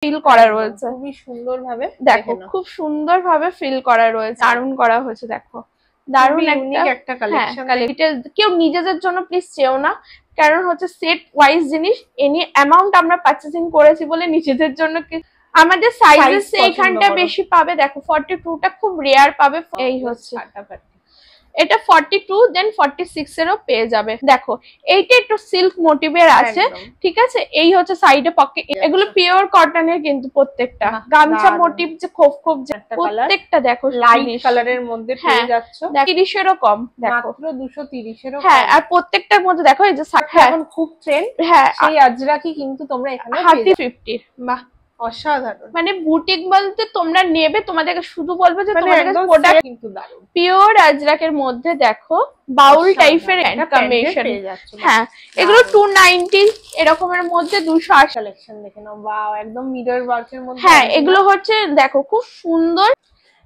Feel করা রয়েছে, খুবই সুন্দর ভাবে দেখো খুব সুন্দর ভাবে ফিল করা রয়েছে, দারুন করা হয়েছে। দেখো দারুন একটা কালেকশন। কেউ নিজেদের জন্য প্লিজ চেও না, কারণ হচ্ছে সেট ওয়াইজ জিনিস এনি অ্যামাউন্ট আমরা পারচেজিং করেছি বলে নিজেদের জন্য আমাদের সাইজেস এইখানটা বেশি পাবে। দেখো 42টা খুব রেয়ার পাবে, এই হচ্ছে এটা 42 দেন 46 এরও পেয়ে যাবে। দেখো এইটা একটু সিল্ক মোটিভের আছে, ঠিক আছে। এই হচ্ছে সাইডে পকেট, এগুলো পিওর কটনের কিন্তু প্রত্যেকটা, গামছা মোটিভ যে খোপ খোপ যে প্রত্যেকটা দেখো লাইট কালারের মধ্যে পেয়ে যাচ্ছ, 30 এরও কম, দেখো মাত্র 230 এরও। হ্যাঁ, আর প্রত্যেকটার মধ্যে দেখো এই যে এখন খুব ট্রেন্ড, হ্যাঁ সেই আজরাকি কিন্তু তোমরা এখানে 50 বাহ অসাধারণ। মানে বুটিক বলতে তোমরা নেবে, তোমাদেরকে শুধু বলবে যে তোমাদের কাছে প্রোডাক্ট কিন্তু দারুণ পিওর আজরাকের মধ্যে দেখো বাউল টাইপের কম্বিনেশন। হ্যাঁ, এগুলো 290 এরকমের মধ্যে 280 কালেকশন দেখে নাও। ওয়াও, একদম মিরর ওয়ার্কের মধ্যে। হ্যাঁ, এগুলো হচ্ছে দেখো খুব সুন্দর।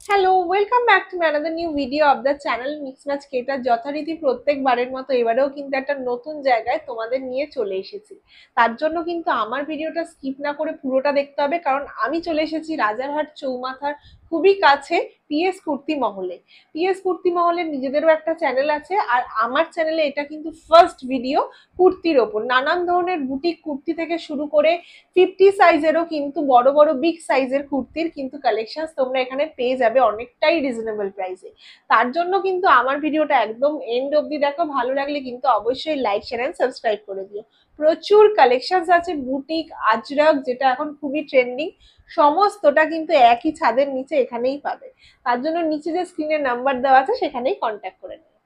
Hello, welcome back to another new video of the channel mix match cater. যথারীতি প্রত্যেকবারের মতো এবারেও কিন্তু একটা নতুন জায়গায় তোমাদের নিয়ে চলে এসেছি। তার জন্য কিন্তু আমার ভিডিওটা স্কিপ না করে পুরোটা দেখতে হবে, কারণ আমি চলে এসেছি রাজারহাট চৌমাথার খুবই কাছে পিএস কুর্তি মহলে। পিএস কুর্তি মহলের নিজেদেরও একটা চ্যানেল আছে, আর আমার চ্যানেলে এটা কিন্তু ফার্স্ট ভিডিও কুর্তির ওপর। নানান ধরনের বুটিক কুর্তি থেকে শুরু করে 50 সাইজেরও কিন্তু বড় বড় বিগ সাইজের কুর্তির কিন্তু কালেকশন তোমরা এখানে পেয়ে যাবে অনেকটাই রিজনেবল প্রাইসে। তার জন্য কিন্তু আমার ভিডিওটা একদম এন্ড অবধি দেখো। ভালো লাগলে কিন্তু অবশ্যই লাইক শেয়ার এন্ড সাবস্ক্রাইব করে দিও। প্রচুর কালেকশনস আছে বুটিক আজরাক, যেটা এখন খুবই ট্রেন্ডিং, সমস্তটা কিন্তু একই ছাদের নিচে এখানেই পাবে। তার জন্য নিচে যে স্ক্রিনের নাম্বার দেওয়া আছে সেখানেই কন্ট্যাক্ট করে নেবে।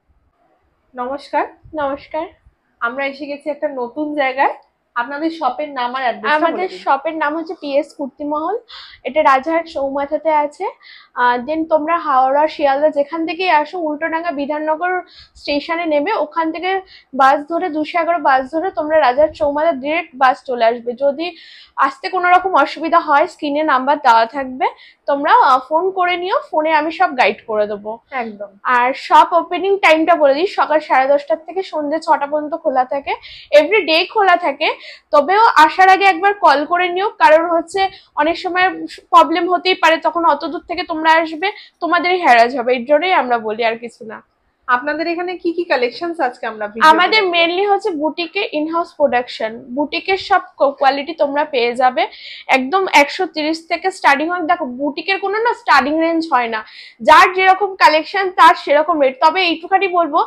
নমস্কার। নমস্কার, আমরা এসে গেছি একটা নতুন জায়গায়। আপনাদের শপের নাম আর অ্যাড্রেস? আমাদের শপের নাম হচ্ছে পিএস কুর্তি মহল, এটা রাজারহাট চৌমাথাতে আছে। দেন তোমরা হাওড়া শিয়ালদা যেখান থেকেই আসো, উল্টোডাঙ্গা বিধাননগর স্টেশনে নেবে, ওখান থেকে বাস ধরে 211 বাস ধরে তোমরা রাজারহাট চৌমাথা ডিরেক্ট বাস চলে আসবে। যদি আসতে কোনো রকম অসুবিধা হয় স্ক্রিনে নাম্বার দেওয়া থাকবে, তোমরা ফোন করে নিও, ফোনে আমি সব গাইড করে দেবো একদম। আর শপ ওপেনিং টাইমটা বলে দিই, সকাল 10:30 থেকে সন্ধ্যে 6টা পর্যন্ত খোলা থাকে, এভরি ডে খোলা থাকে। তবেও আসার আগে একবার কল করে নিও, কারণ হচ্ছে অনেক সময় প্রবলেম হতেই পারে, তখন অত দূর থেকে তোমরা আসবে, তোমাদেরই হ্যারাজ হবে, এর জন্যই আমরা বলি, আর কিছু না। আপনাদের এখানে কি কি কালেকশনস আজকে আমরা আমাদের মেইনলি হচ্ছে বুটিকে ইনহাউস প্রোডাকশন, বুটিকের সব কোয়ালিটি তোমরা পেয়ে যাবে একদম 130 থেকে স্টার্টিং হয়। দেখো বুটিকের কোনো না স্টার্টিং রেঞ্জ হয় না, যার যেরকম কালেকশন তার সেরকম রেট। তবে এইটুখানি বলবো,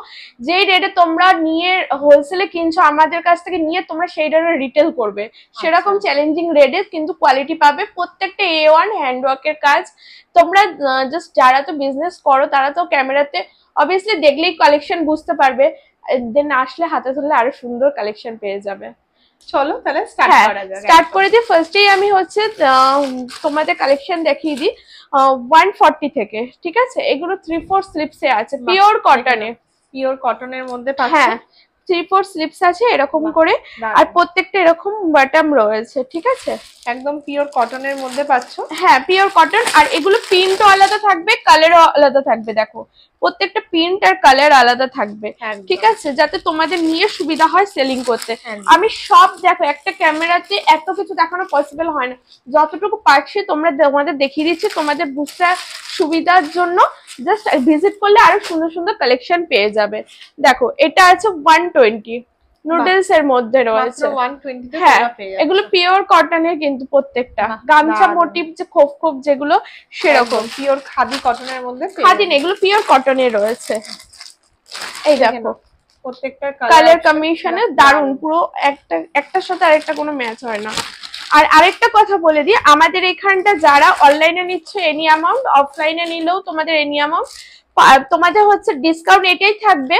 যেই রেটে তোমরা নিয়ে হোলসেলে কিনছো আমাদের কাছ থেকে নিয়ে তোমরা সেই রেটে রিটেল করবে, সেরকম চ্যালেঞ্জিং রেটে কিন্তু কোয়ালিটি পাবে। প্রত্যেকটা A1 হ্যান্ডওয়ার্কের কাজ। তোমরা জাস্ট যারা তো বিজনেস করো তারা তো ক্যামেরাতে অবভিয়াসলি দেখলেই কালেকশন বুঝতে পারবে, দেন আসলে হাতে ধরলে আরো সুন্দর কালেকশন পেয়ে যাবে। চলো তাহলে স্টার্ট করা যাক। স্টার্ট করে দিই। ফার্স্টেই আমি হচ্ছে তোমাদের কালেকশন দেখিয়ে দিই 140 থেকে, ঠিক আছে। এগুলো 3/4 স্লিপসে আছে, পিওর কটনে, পিওর কটনের মধ্যে পাচ্ছ। হ্যাঁ 3/4 স্লিপস আছে এরকম করে, আর প্রত্যেকটা এরকম বাটম রয়েছে, ঠিক আছে। একদম পিওর কটনের মধ্যে পাচ্ছ। হ্যাঁ পিওর কটন, আর এগুলো প্রিন্টও আলাদা থাকবে, কালারও আলাদা থাকবে। দেখো প্রত্যেকটা প্রিন্ট আর কালার আলাদা থাকবে, ঠিক আছে, যাতে তোমাদের নিয়ে সুবিধা হয় সেলিং করতে। আমি সব দেখো একটা ক্যামেরাতে এত কিছু দেখানো পসিবল হয় না, যতটুকু পারছি তোমাদের দেখিয়ে দিচ্ছি তোমাদের বুঝতে সুবিধার জন্য। জাস্ট ভিজিট করলে আরো সুন্দর সুন্দর কালেকশন পেয়ে যাবে। দেখো এটা আছে 120 নুডলস এর মধ্যে রয়েছে, 120 তে হ্যাঁ এগুলো পিওর কটনের কিন্তু প্রত্যেকটা, গামছা মোটিভ যে খোপ খোপ যেগুলো সেরকম পিওর খাদি কটনের মধ্যে। খাদি না, এগুলো পিওর কটনের রয়েছে। এই দেখো প্রত্যেকটা কালার কম্বিনেশনে দারুন, পুরো একটার সাথে আরেকটা কোনো ম্যাচ হয় না। আর আরেকটা কথা বলে দিই, আমাদের এখানটা যারা অনলাইনে নিচ্ছ এনি অ্যামাউন্ট, অফলাইনে নিলেও তোমাদের এনি অ্যামাউন্ট, তোমাদের হচ্ছে ডিসকাউন্ট এটাই থাকবে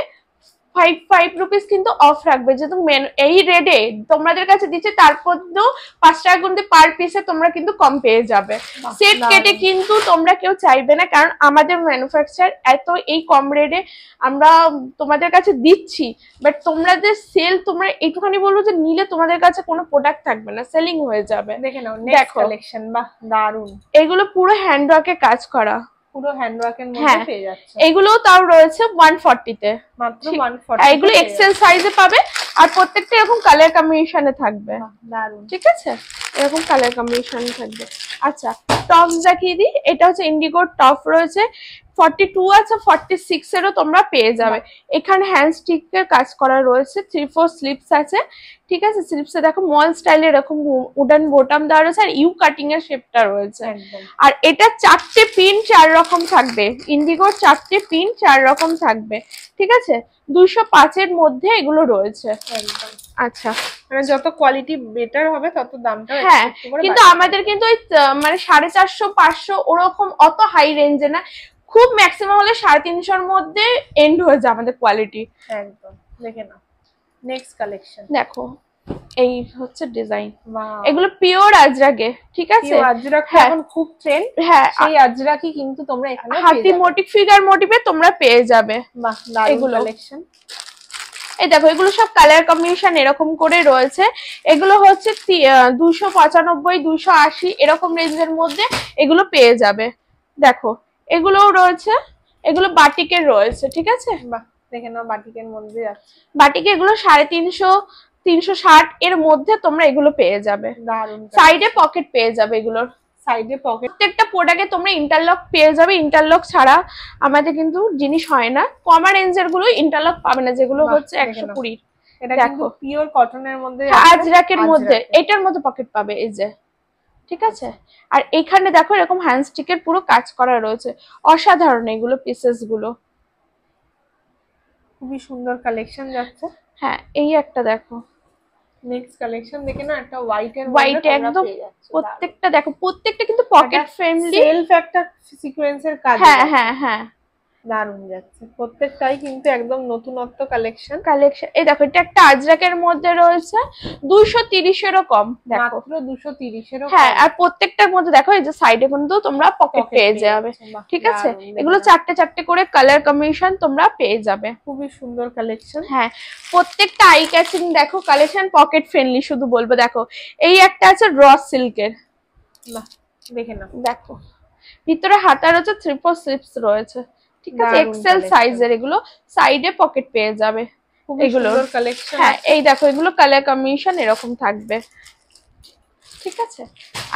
5 রুপিস কিন্তু অফ রাখবে, যেহেতু এই রেটে তোমাদের কাছে দিচ্ছে, তারপর 5 টাকা কিন্তু পার পিসে তোমরা কিন্তু কম পেয়ে যাবে। সেট কেটে কিন্তু তোমরা কেউ চাইবে না, কারণ আমাদের ম্যানুফ্যাকচার এত এই কম রেটে আমরা তোমাদের কাছে দিচ্ছি, বাট তোমরা যে সেল, তোমরা এইটুখানি বলবো যে নিলে তোমাদের কাছে কোনো প্রোডাক্ট থাকবে না, সেলিং হয়ে যাবে। দেখে নাও নেক্সট কালেকশন, বাহ দারুন। এগুলো পুরো হ্যান্ডওয়ার্কে কাজ করা, পুরো হ্যান্ডওয়ার্কের মধ্যে পেয়ে যাচ্ছে। এগুলোও তাও রয়েছে 140 তে, মাত্র 140। এগুলো এক্সেল সাইজে পাবে, আর প্রত্যেকটা এরকম কালার কম্বিনেশনে থাকবে, দারুন, ঠিক আছে। এরকম কালার কম্বিনেশন থাকবে। আচ্ছা টপস দেখিয়ে দিই, এটা হচ্ছে ইন্ডিগোর টপ রয়েছে, 42 আছে, 46 এরও তোমরা পেয়ে যাবে। এখানে হ্যান্ড স্টিকের কাজ করা রয়েছে, 3/4 স্লিপস আছে, ঠিক আছে। স্লিপসে দেখো মল স্টাইলে এরকম উডেন বোটাম দেওয়া রয়েছে আর ইউ কাটিং এর শেপটা রয়েছে। আর এটা 4টে পিন 4 রকম থাকবে, ইন্ডিগোর 4টে পিন 4 রকম থাকবে, ঠিক আছে। 205 এর মধ্যে এগুলো রয়েছে। আচ্ছা মানে যত কোয়ালিটি বেটার হবে তত দামটা হ্যাঁ, কিন্তু আমাদের কিন্তু ওই মানে 450 500 ওরকম অত হাই রেঞ্জে না, খুব ম্যাক্সিমাম হলে 350 এর মধ্যে এন্ড হয়ে যায় আমাদের কোয়ালিটি। একদম দেখে নাও নেক্সট কালেকশন। দেখো এই হচ্ছে ডিজাইন, এগুলো পিওর আজরাকে, ঠিক আছে। আজরাক এখন খুব ট্রেন্ড, হ্যাঁ সেই আজরাকই কিন্তু তোমরা এখানে হাতি মোটিভ ফিগার মোটিভে তোমরা পেয়ে যাবে। বাহ দারুণ কালেকশন। এই দেখো এগুলো সব কালার কম্বিনেশন এরকম করে রয়েছে, এগুলো হচ্ছে 295 280 এরকম রেঞ্জের মধ্যে এগুলো পেয়ে যাবে। দেখো এগুলোও রয়েছে, এগুলো বাটিকের রয়েছে, ঠিক আছে। বাহ দেখে নাও বাটিকের মধ্যে আছে, বাটিকে এগুলো 350 360 এর মধ্যে তোমরা এগুলো পেয়ে যাবে। দারুণ সাইডে পকেট পেয়ে যাবে, এগুলোর সাইডে পকেট। প্রত্যেকটা প্রোডাক্টে তোমরা ইন্টারলক পেয়ে যাবে, ইন্টারলক ছাড়া আমাদের কিন্তু জিনিস হয় না। কমা রেঞ্জের গুলো ইন্টারলক পাবে না, যেগুলো হচ্ছে 120। এটা কিন্তু পিওর কটনের মধ্যে, আজরাকের মধ্যে, এটার মধ্যে পকেট পাবে এই যে, ঠিক আছে। আর এখানে দেখো এরকম হ্যান্ড স্টিকের পুরো কাজ করা রয়েছে, অসাধারণ এগুলো পিসেস গুলো, খুবই সুন্দর কালেকশন যাচ্ছে। হ্যাঁ এই একটা দেখো নেক্সট কালেকশন দেখে না, একটা হোয়াইট এর মধ্যে একদম প্রত্যেকটা দেখো, প্রত্যেকটা কিন্তু পকেট ফ্রেন্ডলি, সেলফ একটা সিকোয়েন্সের কাজ। হ্যাঁ হ্যাঁ হ্যাঁ দারুণ যাচ্ছে, প্রত্যেকটাই কিন্তু একদম নতুনত্ব কালেকশন। এই দেখো এটা একটা আজরাকের মধ্যে রয়েছে, 230 এরও কম, দেখো মাত্র 230 এরও। হ্যাঁ আর প্রত্যেকটার মধ্যে দেখো এই যে সাইডে কিন্তু তোমরা পকেট পেয়ে যাবে, ঠিক আছে। এগুলো 4টে করে কালার কম্বিনেশন তোমরা পেয়ে যাবে, খুবই সুন্দর কালেকশন। হ্যাঁ প্রত্যেকটা আই ক্যাচিং দেখো কালেকশন, পকেট ফ্রেন্ডলি শুধু বলবো। দেখো এই একটা আছে র সিল্কের, দেখে নাও, দেখো ভিতরে হাতা রয়েছে, 3/4 স্লিপস রয়েছে, ঠিক আছে। এক্সেল সাইজের, এগুলো সাইডে পকেট পেয়ে যাবে এগুলো কালেকশন। হ্যাঁ এই দেখো এগুলো কালার কম্বিনেশন এরকম থাকবে, ঠিক আছে।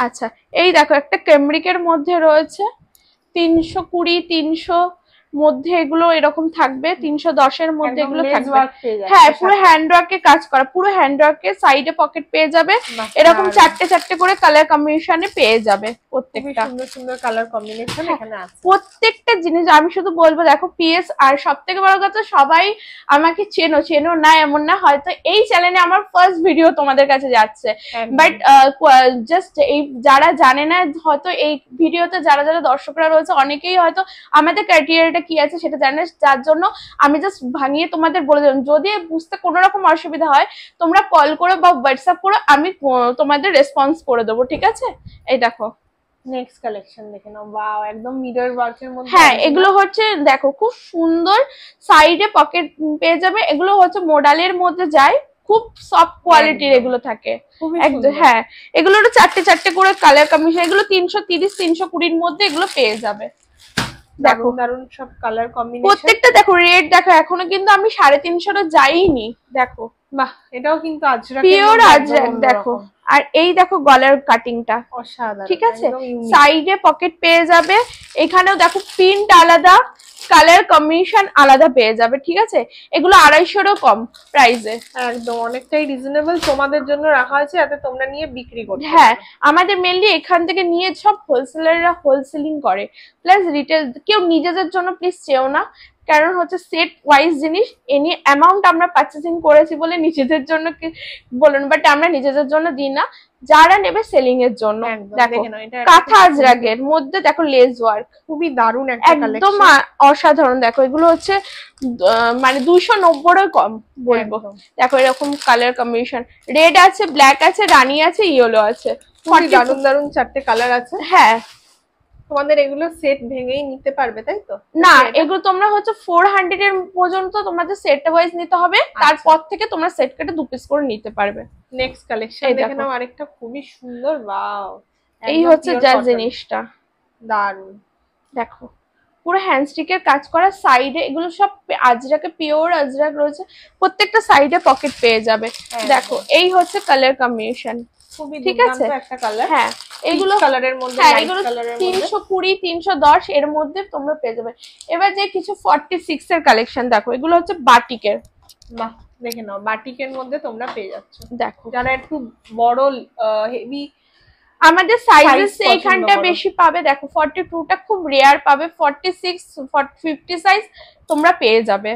আচ্ছা এই দেখো একটা ক্যামব্রিকের মধ্যে রয়েছে, 320 300 মধ্যে এগুলো এরকম থাকবে, 310 এর মধ্যে এগুলো থাকবে। হ্যাঁ পুরো হ্যান্ডওয়ার্কে কাজ করা, পুরো হ্যান্ডওয়ার্কে সাইডে পকেট পেয়ে যাবে, এরকম 4টে করে কালার কম্বিনেশনে পেয়ে যাবে প্রত্যেকটা। সুন্দর সুন্দর কালার কম্বিনেশন এখানে আছে। প্রত্যেকটা জিনিস আমি শুধু বলবো দেখো পিএস, আর সবথেকে বড় কথা সবাই আমাকে চেনো না এমন না, হয়তো এই চ্যানেলে আমার ফার্স্ট ভিডিও তোমাদের কাছে যাচ্ছে, বাট জাস্ট এই যারা জানে না, হয়তো এই ভিডিওতে যারা যারা দর্শকরা রয়েছে অনেকেই হয়তো আমাদের ক্রাইটেরিয়াটা কি আছে সেটা জানে, যার জন্য আমি জাস্ট ভাঙিয়ে তোমাদের বলে দিলাম। যদি বুঝতে কোনো রকম অসুবিধা হয় তোমরা কল করো বা হোয়াটসঅ্যাপ করো, আমি তোমাদের রেসপন্স করে দেবো, ঠিক আছে। এই দেখো নেক্সট কালেকশন দেখে নাও, ওয়াও একদম মিরর ওয়ার্কের মধ্যে। হ্যাঁ এগুলো হচ্ছে দেখো খুব সুন্দর, সাইডে পকেট পেয়ে যাবে, এগুলো হচ্ছে মডেলের মধ্যে যায়, খুব সফট কোয়ালিটির এগুলো থাকে একদম। হ্যাঁ এগুলোর 4টে করে কালার কম্বিনেশন, এগুলো 330 320 এর মধ্যে এগুলো পেয়ে যাবে। দেখো দারুণ সব কালার কম্বিনেশন, প্রত্যেকটা দেখো রেট দেখো, এখনো কিন্তু আমি 350 যাইনি। দেখো বাহ এটাও কিন্তু আজরাক, পিওর আজরাক দেখো। আর এই দেখো গলার কাটিংটা অসাধারণ, ঠিক আছে। সাইডে পকেট পেয়ে যাবে, এখানেও দেখো প্রিন্ট আলাদা, কালার কম্বিনেশন আলাদা পেয়ে যাবে, ঠিক আছে। এগুলো 250-এরও কম প্রাইসে, একদম অনেকটাই রিজনেবল তোমাদের জন্য রাখা আছে, যাতে তোমরা নিয়ে বিক্রি করতে। হ্যাঁ আমাদের মেইনলি এখান থেকে নিয়ে সব হোলসেলাররা হোলসেলিং করে, প্লাস রিটেল কেউ নিজেদের জন্য প্লিজ চেও না, কারণ হচ্ছে সেট ওয়াইজ জিনিস এনি অ্যামাউন্ট আমরা পারচেজিং করেছি বলে নিজেদের জন্য কি বলুন, বাট আমরা নিজেদের জন্য দিই না, যারা নেবে সেলিং এর জন্য। দেখো কাঁথা আজরাকের মধ্যে দেখো লেস ওয়ার্ক, খুবই দারুণ একটা কালেকশন, একদম অসাধারণ। দেখো এগুলো হচ্ছে মানে 290-এরও কম বলবো। দেখো এরকম কালার কম্বিনেশন, রেড আছে, ব্ল্যাক আছে, রানী আছে, ইয়েলো আছে, দারুণ দারুণ 4টে কালার আছে। হ্যাঁ তোমাদের এগুলো সেট ভেঙেই নিতে পারবে তাই তো? না এগুলো তোমরা হচ্ছে 400 এর পর্যন্ত তোমাদের সেট ওয়াইজ নিতে হবে, তারপর থেকে তোমরা সেট কেটে 2 পিস করে নিতে পারবে। নেক্সট কালেকশন দেখে নাও, আরেকটা খুবই সুন্দর, ওয়াও এই হচ্ছে যা জিনিসটা, দারুণ। দেখো পুরো হ্যান্ডস্টিকের কাজ করা, সাইডে এগুলো সব আজরাকে পিওর আজরাক রয়েছে, প্রত্যেকটা সাইডে পকেট পেয়ে যাবে। দেখো এই হচ্ছে কালার কম্বিনেশন, খুবই ঠিক আছে দুর্দান্ত একটা কালার। হ্যাঁ এগুলো কালারের মধ্যে, হ্যাঁ লাইট এগুলো কালারের মধ্যে 320 310 এর মধ্যে তোমরা পেয়ে যাবে। এবার যে কিছু 46 এর কালেকশন দেখো, এগুলো হচ্ছে বাটিকের। বাহ, দেখে নাও, বাটিকের মধ্যে তোমরা পেয়ে যাচ্ছ। দেখো যারা একটু বড় হেভি আমাদের সাইজেস পছন্দ এইখানটা করো। বেশি পাবে। দেখো 42 টা খুব রেয়ার পাবে, 46 50 সাইজ তোমরা পেয়ে যাবে।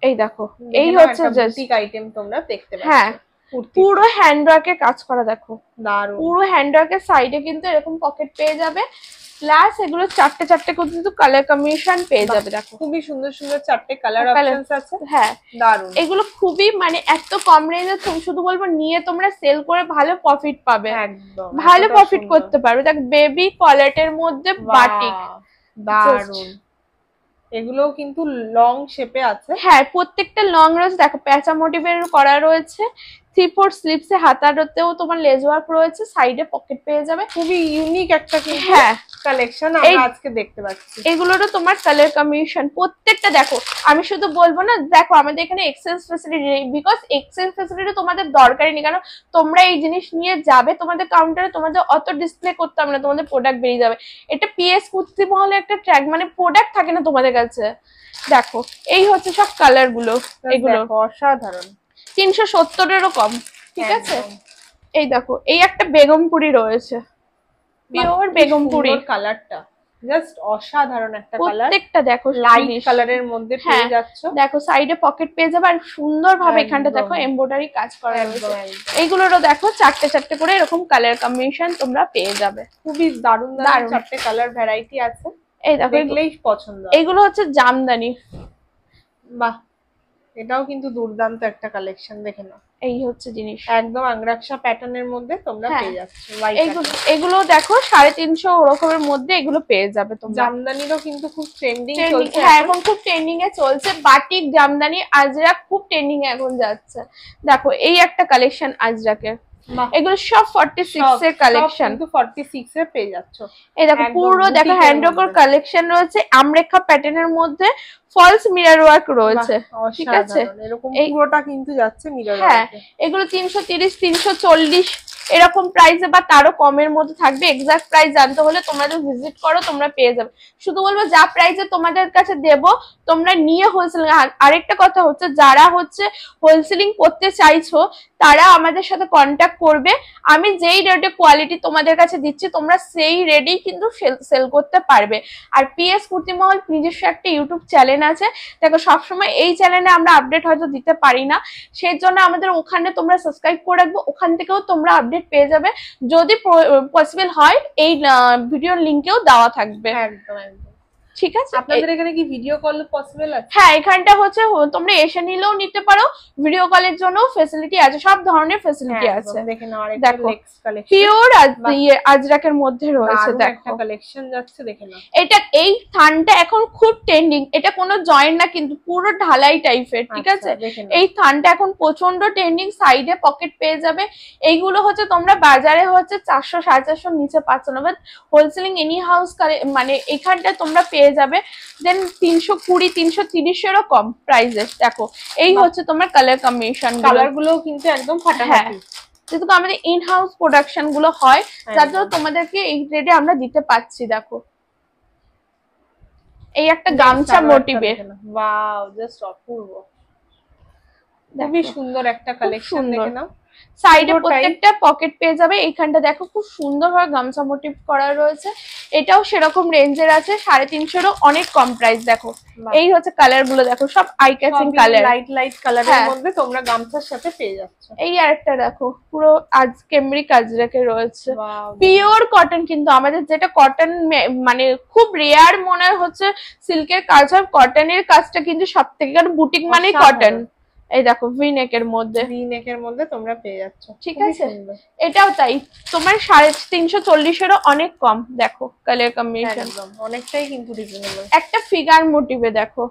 এই দেখো এই হচ্ছে বুটিক আইটেম তোমরা দেখতে পাচ্ছ। হ্যাঁ পুরো হ্যান্ডওয়ার্কের কাজ করা, দেখো দারুণ। পুরো হ্যান্ডওয়ার্কের সাইডে কিন্তু এরকম পকেট পেয়ে যাবে, প্লাস এগুলো চারটে চারটে কিন্তু কালার কম্বিনেশন পেয়ে যাবে। দেখো খুবই সুন্দর সুন্দর চারটে কালার অপশনস আছে। হ্যাঁ দারুণ। এগুলো খুবই মানে এত কম রেঞ্জে, শুধু বলবো নিয়ে তোমরা সেল করে ভালো প্রফিট পাবে, একদম ভালো প্রফিট করতে পারবে। দেখ বেবি কলারের মধ্যে বাটিক, দারুণ। এগুলোও কিন্তু লং শেপে আছে। হ্যাঁ প্রত্যেকটা লং রয়েছে। দেখো প্যাচা মোটিভের করা রয়েছে, 3/4 স্লিপসে হাতাতেও তোমার লেজ ওয়ার্ক রয়েছে, সাইডে পকেট পেয়ে যাবে। খুবই ইউনিক একটা হ্যাঁ কালেকশন আমরা আজকে দেখতে পাচ্ছি। এগুলোরও তোমার কালার কম্বিনেশন প্রত্যেকটা দেখো। আমি শুধু বলবো না, দেখো আমাদের এখানে এক্সচেঞ্জ ফ্যাসিলিটি নেই, বিকজ এক্সচেঞ্জ ফ্যাসিলিটি তোমাদের দরকারই নেই, কারণ তোমরা এই জিনিস নিয়ে যাবে তোমাদের কাউন্টারে, তোমাদের অত ডিসপ্লে করতে হবে না, তোমাদের প্রোডাক্ট বেরিয়ে যাবে। এটা পিএস কুর্তি মহলে একটা ট্র্যাক, মানে প্রোডাক্ট থাকে না তোমাদের কাছে। দেখো এই হচ্ছে সব কালার গুলো, এগুলো অসাধারণ, 370-এরও কম। ঠিক আছে এই দেখো এই একটা বেগমপুরি রয়েছে, পিওর বেগমপুরি কালারটা জাস্ট অসাধারণ একটা কালার। প্রত্যেকটা দেখো লাইট কালারের মধ্যে পেয়ে যাচ্ছ। দেখো সাইডে পকেট পেয়ে যাবে, আর সুন্দরভাবে এখানটা দেখো এমব্রয়ডারি কাজ করা রয়েছে। এইগুলোরও দেখো চারটে চারটে করে এরকম কালার কম্বিনেশন তোমরা পেয়ে যাবে। খুবই দারুণ দারুণ চারটে কালার ভ্যারাইটি আছে। এই দেখো দেখলেই পছন্দ। এইগুলো হচ্ছে জামদানি। বাহ, এটাও কিন্তু দুর্দান্ত একটা কালেকশন, দেখে নাও। এই হচ্ছে জিনিস একদম আংরাকশা প্যাটার্নের মধ্যে তোমরা পেয়ে যাচ্ছ। এগুলো দেখো 350 ওরকমের মধ্যে এগুলো পেয়ে যাবে তোমরা। জামদানিরও কিন্তু খুব ট্রেন্ডিং চলছে। হ্যাঁ এখন খুব ট্রেন্ডিং এ চলছে বাটিক জামদানি, আজরাক খুব ট্রেন্ডিং এ এখন যাচ্ছে। দেখো এই একটা কালেকশন আজরাকের, এগুলো সব 46 এর কালেকশন, কিন্তু 46 এ পেয়ে যাচ্ছ। এই দেখো পুরো দেখো হ্যান্ডওয়ার্ক কালেকশন রয়েছে, আমরেখা প্যাটার্নের মধ্যে ফলস মিরর ওয়ার্ক রয়েছে। ঠিক আছে এরকম পুরোটা কিন্তু যাচ্ছে মিরর ওয়ার্ক। হ্যাঁ এগুলো 330 340 এরকম প্রাইসে বা তারও কমের মধ্যে থাকবে। এক্সাক্ট প্রাইস জানতে হলে তোমরা যদি ভিজিট করো তোমরা পেয়ে যাবে। শুধু বলবো যা প্রাইসে তোমাদের কাছে দেব তোমরা নিয়ে হোলসেলিং। আরেকটা কথা হচ্ছে, যারা হচ্ছে হোলসেলিং করতে চাইছো তারা আমাদের সাথে কন্ট্যাক্ট করবে। আমি যেই রেটে কোয়ালিটি তোমাদের কাছে দিচ্ছি তোমরা সেই রেটেই কিন্তু সেল করতে পারবে। আর পিএস কুর্তি মহল নিজস্ব একটা ইউটিউব চ্যানেল আছে, দেখো সবসময় এই চ্যানেলে আমরা আপডেট হয়তো দিতে পারি না, সেই জন্য আমাদের ওখানে তোমরা সাবস্ক্রাইব করে রাখবো, ওখান থেকেও তোমরা আপডেট পেয়ে যাবে। যদি পসিবল হয় এই ভিডিওর লিংকেও দেওয়া থাকবে। একদম একদম ঠিক আছে। আপনাদের এখানে কি ভিডিও কল পসিবল আছে? হ্যাঁ এখানটা হচ্ছে তোমরা এসে নিলেও নিতে পারো, ভিডিও কলের জন্য ফ্যাসিলিটি আছে, সব ধরনের ফ্যাসিলিটি আছে। দেখে নাও আরেকটা দেখো নেক্সট কালেকশন পিওর আজরাকের মধ্যে রয়েছে। দেখো একটা কালেকশন যাচ্ছে, দেখে নাও। এটা এই থানটা এখন খুব ট্রেন্ডিং, এটা কোনো জয়েন্ট না কিন্তু পুরো ঢালাই টাইপের। ঠিক আছে এই থানটা এখন প্রচন্ড ট্রেন্ডিং, সাইডে পকেট পেয়ে যাবে। এইগুলো হচ্ছে তোমরা বাজারে হচ্ছে 400 450 নিচে পাচ্ছ না, বাট হোলসেলিং এনি হাউস মানে এখানটা তোমরা পেয়ে যাবে দেন 320 330 এরও কম প্রাইসে। দেখো এই হচ্ছে তোমার কালার কম্বিনেশন, কালার গুলো কিন্তু একদম ফাটাফাটি, যেহেতু আমাদের ইন হাউস প্রোডাকশন গুলো হয় যার জন্য তোমাদেরকে এই রেটে আমরা দিতে পাচ্ছি। দেখো এই একটা গামছা মোটিভে, ওয়াও জাস্ট অপূর্ব, খুবই সুন্দর একটা কালেকশন। দেখে নাও সাইডে প্রত্যেকটা পকেট পেয়ে যাবে। এইখানটা দেখো খুব সুন্দরভাবে গামছা মোটিভ করা রয়েছে, এটাও সেরকম রেঞ্জের আছে, 350-এরও অনেক কম প্রাইস। দেখো এই হচ্ছে কালার গুলো, দেখো সব eye catching colour, light light কালারের মধ্যে তোমরা গামছার সাথে পেয়ে যাচ্ছ। এই আরেকটা দেখো পুরো কেমব্রিক আজরাকে রয়েছে, পিওর কটন, কিন্তু আমাদের যেটা কটন মানে খুব রেয়ার মনে হচ্ছে সিল্কের কাজ হয়, কটনের কাজটা কিন্তু সব থেকে, কারণ বুটিক মানেই কটন। এই দেখো ভি-নেকের মধ্যে তোমরা পেয়ে যাচ্ছ। ঠিক আছে এটাও তাই তোমার 340-এরও অনেক কম। দেখো কালার কম্বিনেশন অনেকটাই কিন্তু রিজনেবল। একটা ফিগার মোটিভে দেখো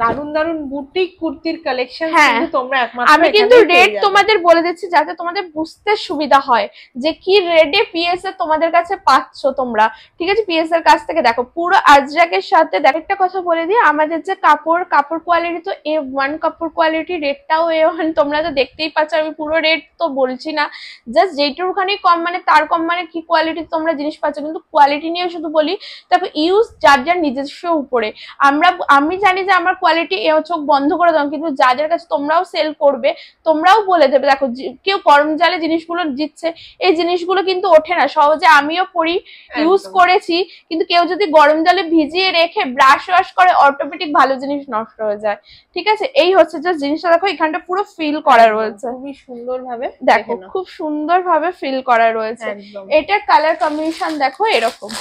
দারুন দারুন বুটিক কুর্তির কালেকশন হ্যাঁ, কিন্তু তোমরা একমাত্র আমি কিন্তু এখানেই পেয়ে রেট যাবে। তোমাদের বলে দিচ্ছি যাতে তোমাদের বুঝতে সুবিধা হয় যে কি রেটে পিএস এর তোমাদের কাছে পাচ্ছ তোমরা। ঠিক আছে, পিএস এর কাছ থেকে দেখো পুরো আজরাকের সাথে দেখো। একটা কথা বলে দিই, আমাদের যে কাপড় কোয়ালিটি তো A1 কাপড় কোয়ালিটি, রেটটাও A1, তোমরা তো দেখতেই পাচ্ছ। আমি পুরো রেট তো বলছি না, জাস্ট যেটুকুখানি কম মানে তার কম মানে কি কোয়ালিটি তোমরা জিনিস পাচ্ছ, কিন্তু কোয়ালিটি নিয়ে শুধু বলি। দেখো ইউজ যার যার নিজস্ব উপরে। আমি জানি যে আমার কোয়ালিটি চোখ বন্ধ করে দাও, কিন্তু যাদের কাছে তোমরাও সেল করবে তোমরাও বলে দেবে দেখো কেউ গরম জালে জিনিসগুলো দিচ্ছে, এই জিনিসগুলো কিন্তু ওঠে না সহজে। আমিও পরি, ইউজ করেছি, কিন্তু কেউ যদি গরম জলে ভিজিয়ে রেখে ব্রাশ ওয়াশ করে অটোমেটিক ভালো জিনিস নষ্ট হয়ে যায়। ঠিক আছে, এই হচ্ছে যে জিনিসটা দেখো এখানটা পুরো ফিল করা রয়েছে, খুবই সুন্দর ভাবে দেখো খুব সুন্দর ভাবে ফিল করা রয়েছে। এটার কালার কম্বিনেশন দেখো এরকম,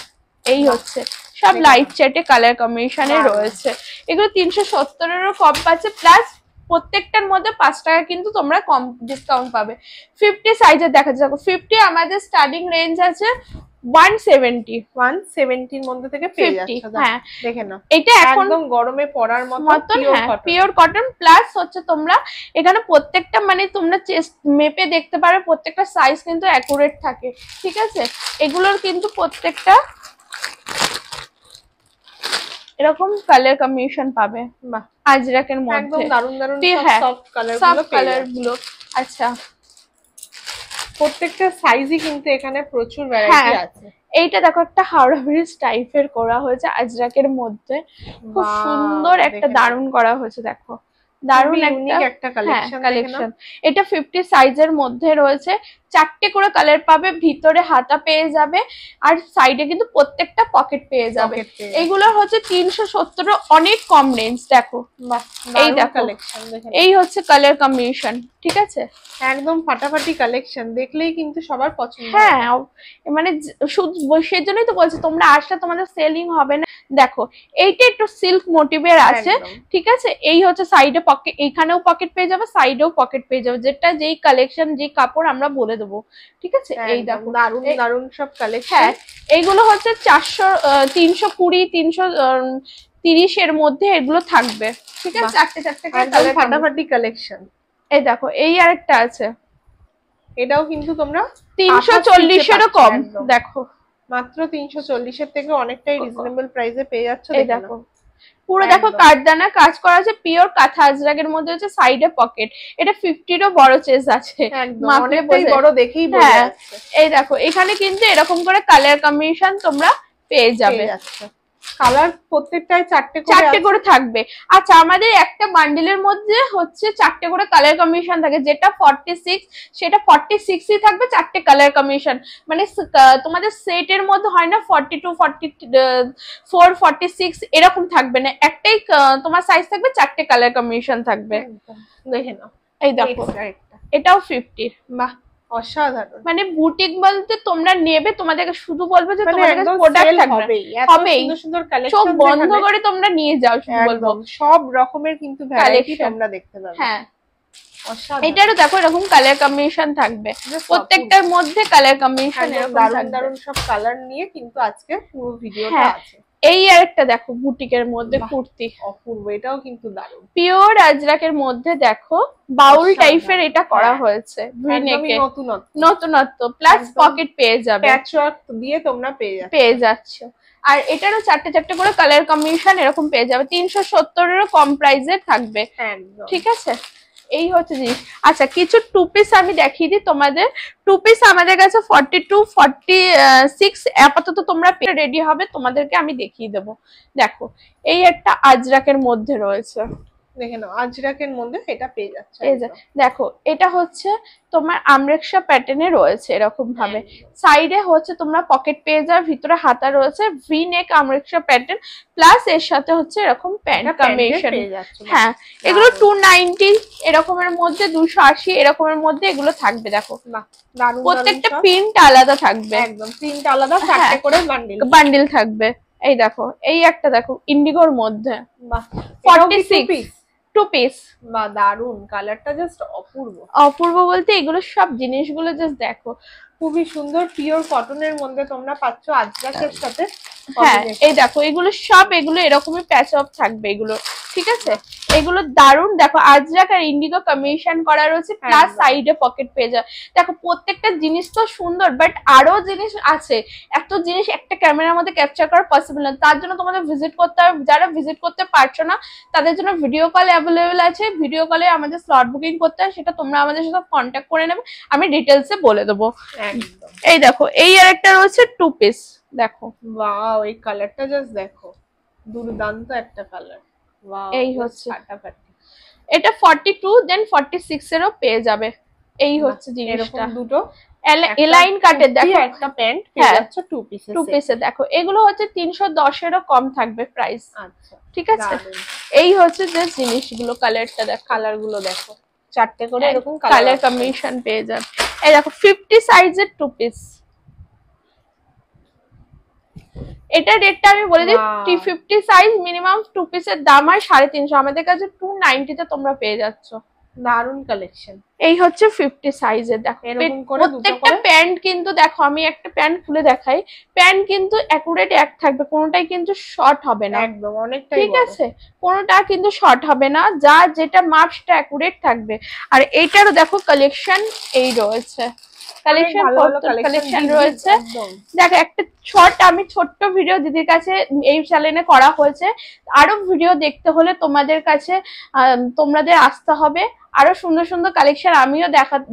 এই হচ্ছে সব লাইট চ্যাটে কালার কম্বিনেশনে রয়েছে। এগুলো 370-এরও কম পাচ্ছে, প্লাস প্রত্যেকটার মধ্যে 5 টাকা কিন্তু তোমরা কম ডিসকাউন্ট পাবে। 50 সাইজের দেখা যাচ্ছে, দেখো 50 আমাদের স্টার্টিং রেঞ্জ আছে 170 170 এর মধ্যে থেকে পেয়ে যাচ্ছ। হ্যাঁ দেখে নাও, এটা এখন একদম গরমে পরার মতো পিওর কটন। প্লাস হচ্ছে তোমরা এখানে প্রত্যেকটা মানে তোমরা চেস্ট মেপে দেখতে পারো, প্রত্যেকটা সাইজ কিন্তু অ্যাকুরেট থাকে। ঠিক আছে, এগুলোর কিন্তু প্রত্যেকটা এরকম কালার কম্বিনেশন পাবে আজরাকের মধ্যে, একদম দারুন দারুন সফট কালার গুলো। আচ্ছা, প্রত্যেকটা সাইজই কিন্তু এখানে প্রচুর ভ্যারাইটি আছে। এইটা দেখো একটা হাওড়া ব্রিজ টাইপের করা হয়েছে আজরাকের মধ্যে, খুব সুন্দর একটা দারুন করা হয়েছে। দেখো দারুন একটা কালেকশন। এটা 50 সাইজের মধ্যে রয়েছে, 4টে করে কালার পাবে, ভিতরে হাতা পেয়ে যাবে, আর সাইডে কিন্তু প্রত্যেকটা পকেট পেয়ে যাবে। এইগুলো হচ্ছে 370, অনেক কম রেঞ্জ। দেখো এই দেখো এই হচ্ছে কালার কম্বিনেশন। ঠিক আছে, একদম ফাটাফাটি কালেকশন, দেখলেই কিন্তু সবার পছন্দ। হ্যাঁ, মানে শুধু সেই জন্যই তো বলছি তোমরা আসলে তোমাদের সেলিং হবে না। দেখো এইটা একটু সিল্ক মোটিভের আছে। ঠিক আছে, এই হচ্ছে সাইডে পকেট, এইখানেও পকেট পেয়ে যাবে, সাইডেও পকেট পেয়ে যাবে, যেটা যেই কালেকশন যেই কাপড় আমরা বলে দেবো। ঠিক আছে, এই দেখো দারুন দারুন সব কালেকশন। হ্যাঁ, এইগুলো হচ্ছে 400, 320, 330 এর মধ্যে এগুলো থাকবে। ঠিক আছে, চারটে কালার, ফাটাফাটি কালেকশন। এই দেখো এই আরেকটা আছে, এটাও কিন্তু তোমরা 340-এরও কম। দেখো মাত্র 340 এর থেকে অনেকটাই রিজনেবল প্রাইসে পেয়ে যাচ্ছ। এই দেখো পুরো দেখো কাঠদানা কাজ করা আছে, পিওর কাঁথা আজরাকের মধ্যে হচ্ছে, সাইডে পকেট। এটা 50-এরও বড় চেস আছে, অনেকটাই বড় দেখেই বোঝা যাচ্ছে। এই দেখো এখানে কিন্তু এরকম করে কালার কম্বিনেশন তোমরা পেয়ে যাবে। কালার প্রত্যেকটাই 4টে করে থাকবে। আচ্ছা, আমাদের একটা বান্ডিলের মধ্যে হচ্ছে 4টে করে কালার কম্বিনেশন থাকে, যেটা 46 সেটা 46ই থাকবে, 4টে কালার কম্বিনেশন। মানে তোমাদের সেটের মধ্যে হয় না 42, 44, 46 এরকম থাকবে না, একটাই তোমার সাইজ থাকবে, 4টে কালার কম্বিনেশন থাকবে। দেখে নাও, এই দেখো এটাও 50। বাহ, অসাধারণ। মানে বুটিক বলতে তোমরা নেবে, তোমাদেরকে শুধু বলবে যে তোমাদের কাছে প্রোডাক্ট থাকবে, হবেই, সুন্দর সুন্দর কালেকশন চোখ বন্ধ করে তোমরা নিয়ে যাও, শুধু বলবো সব রকমের কিন্তু ভ্যারাইটি তোমরা দেখতে পাবে। হ্যাঁ, এটারও দেখো এরকম কালার কম্বিনেশন থাকবে, প্রত্যেকটার মধ্যে কালার কম্বিনেশন এরকম দারুণ দারুণ সব কালার নিয়ে কিন্তু আজকে পুরো ভিডিওটা আছে। এই আরেকটা দেখো বুটিকের মধ্যে কুর্তি, অপূর্ব, এটাও কিন্তু দারুণ, পিওর আজরাকের মধ্যে। দেখো বাউল টাইপের এটা করা হয়েছে, নতুনত্ব, প্লাস পকেট পেয়ে যাবে, প্যাচওয়ার্ক দিয়ে তোমরা পেয়ে যাচ্ছ। আর এটারও 4টে করে কালার কম্বিনেশন এরকম পেয়ে যাবে, 370-এরও কম প্রাইসের থাকবে। ঠিক আছে, এই হচ্ছে জিনিস। আচ্ছা, কিছু 2 পিস আমি দেখিয়ে দিই তোমাদের। 2 পিস আমাদের কাছে 42, 46 আপাতত তোমরা রেডি হবে, তোমাদেরকে আমি দেখিয়ে দেবো। দেখো এই একটা আজরাকের মধ্যে রয়েছে, দেখে নাও আজরাকের মধ্যে এটা পেয়ে যাচ্ছে। দেখো এটা হচ্ছে তোমার আমরেকশা প্যাটার্নে রয়েছে এরকম ভাবে, সাইডে হচ্ছে তোমরা পকেট পেয়ে যাবে, ভিতরে হাতা রয়েছে, ভি নেক আমরেকশা প্যাটার্ন, প্লাস এর সাথে হচ্ছে এরকম প্যান্ট কম্বিনেশন। হ্যাঁ, এগুলো 290 এরকমের মধ্যে, 280 এরকমের মধ্যে এগুলো থাকবে। দেখো প্রত্যেকটা প্রিন্ট আলাদা থাকবে, একদম প্রিন্ট আলাদা, 4টে করে বান্ডিল থাকবে। এই দেখো এই একটা দেখো ইন্ডিগোর মধ্যে, 46 2 পিস। বা দারুন, কালারটা জাস্ট অপূর্ব বলতে এগুলো সব জিনিসগুলো জাস্ট দেখো, খুবই সুন্দর, পিওর কটনের মধ্যে তোমরা পাচ্ছ আজরাকের সাথে। হ্যাঁ, এই দেখো এগুলো সব এগুলো এরকমই প্যাচ আপ থাকবে এগুলো। ঠিক আছে, এগুলো দারুন। দেখো আজরাক আর ইন্ডিগো কম্বিনেশন করা রয়েছে, প্লাস সাইডে পকেট পেয়ে যায়। দেখো প্রত্যেকটা জিনিস তো সুন্দর, বাট আরো জিনিস আছে, এত জিনিস একটা ক্যামেরার মধ্যে ক্যাপচার করা পসিবল না, তার জন্য তোমাদের ভিজিট করতে হবে। যারা ভিজিট করতে পারছো না তাদের জন্য ভিডিও কল অ্যাভেলেবেল আছে, ভিডিও কলে আমাদের স্লট বুকিং করতে হয়, সেটা তোমরা আমাদের সাথে কন্ট্যাক্ট করে নেবে, আমি ডিটেলসে বলে দেবো। এই দেখো এই আর একটা রয়েছে 2 পিস, দেখো ওয়াও এই কালারটা জাস্ট দেখো, দুর্দান্ত একটা কালার। ওয়াও এই হচ্ছে ফাটাফাটি। এটা 42 দেন 46 এরও পেয়ে যাবে। এই হচ্ছে জিনিসটা, দুটো এলাইন কাটের দেখো একটা প্যান্ট হ্যাঁ যাচ্ছে 2 পিসে। দেখো এগুলো হচ্ছে 310 এরও কম থাকবে প্রাইস। আচ্ছা ঠিক আছে, এই হচ্ছে যে জিনিসগুলো, কালারটা দেখো, কালার গুলো দেখো, চারটে করে এরকম কালার কম্বিনেশন পেয়ে যাবে। এই দেখো 50 সাইজের 2 পিস, এটা রেটটা আমি বলে দিই, 350 সাইজ মিনিমাম 2 পিসের দাম হয় 350, আমাদের কাছে 290 তে তোমরা পেয়ে যাচ্ছ। দারুন কালেকশন। এই হচ্ছে 50 সাইজের, দেখো প্রত্যেকটা প্যান্ট কিন্তু দেখো, আমি একটা প্যান্ট খুলে দেখাই, প্যান্ট কিন্তু অ্যাকুরেট এক থাকবে, কোনোটাই কিন্তু শর্ট হবে না, একদম অনেকটাই ঠিক আছে, কোনোটা কিন্তু শর্ট হবে না, যা যেটা মাপ সেটা অ্যাকুরেট থাকবে। আর এইটারও দেখো কালেকশন এই রয়েছে, কালেকশন রয়েছে। দেখো একটা আমি ছোট্ট ভিডিও দিদির কাছে এই চ্যানেলে করা হয়েছে, আরো ভিডিও দেখতে হলে তোমাদের কাছে তোমাদের আসতে হবে, আরো সুন্দর সুন্দর কালেকশন আমিও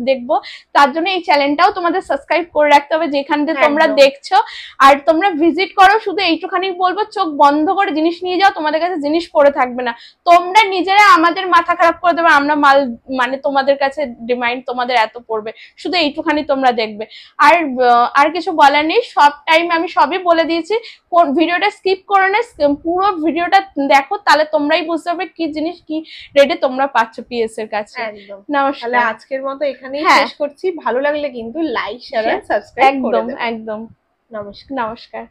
দেখবো, তার জন্য এই চ্যানেলটাও তোমাদের সাবস্ক্রাইব করে রাখতে হবে যেখান থেকে তোমরা দেখছো। আর তোমরা ভিজিট করো, শুধু এইটুখানি বলবো, চোখ বন্ধ করে জিনিস নিয়ে যাও, তোমাদের কাছে জিনিস পড়ে থাকবে না, তোমরা নিজেরা আমাদের মাথা খারাপ করে দেবে, আমরা মাল মানে তোমাদের কাছে ডিমান্ড তোমাদের এত পড়বে, শুধু এইটুখানি তোমরা দেখবে। আর কিছু বলার নেই, সব টাইম আমি সবই বলে দিয়েছি, ভিডিওটা স্কিপ করে না, পুরো ভিডিওটা দেখো, তাহলে তোমরাই বুঝতে পারবে কি জিনিস কি রেটে তোমরা পাচ্ছ পিএস এর কাছে। নমস্কার, আজকের মতো এখানেই শেষ করছি। ভালো লাগলে কিন্তু লাইক শেয়ার আর সাবস্ক্রাইব করে দেবে। একদম। নমস্কার।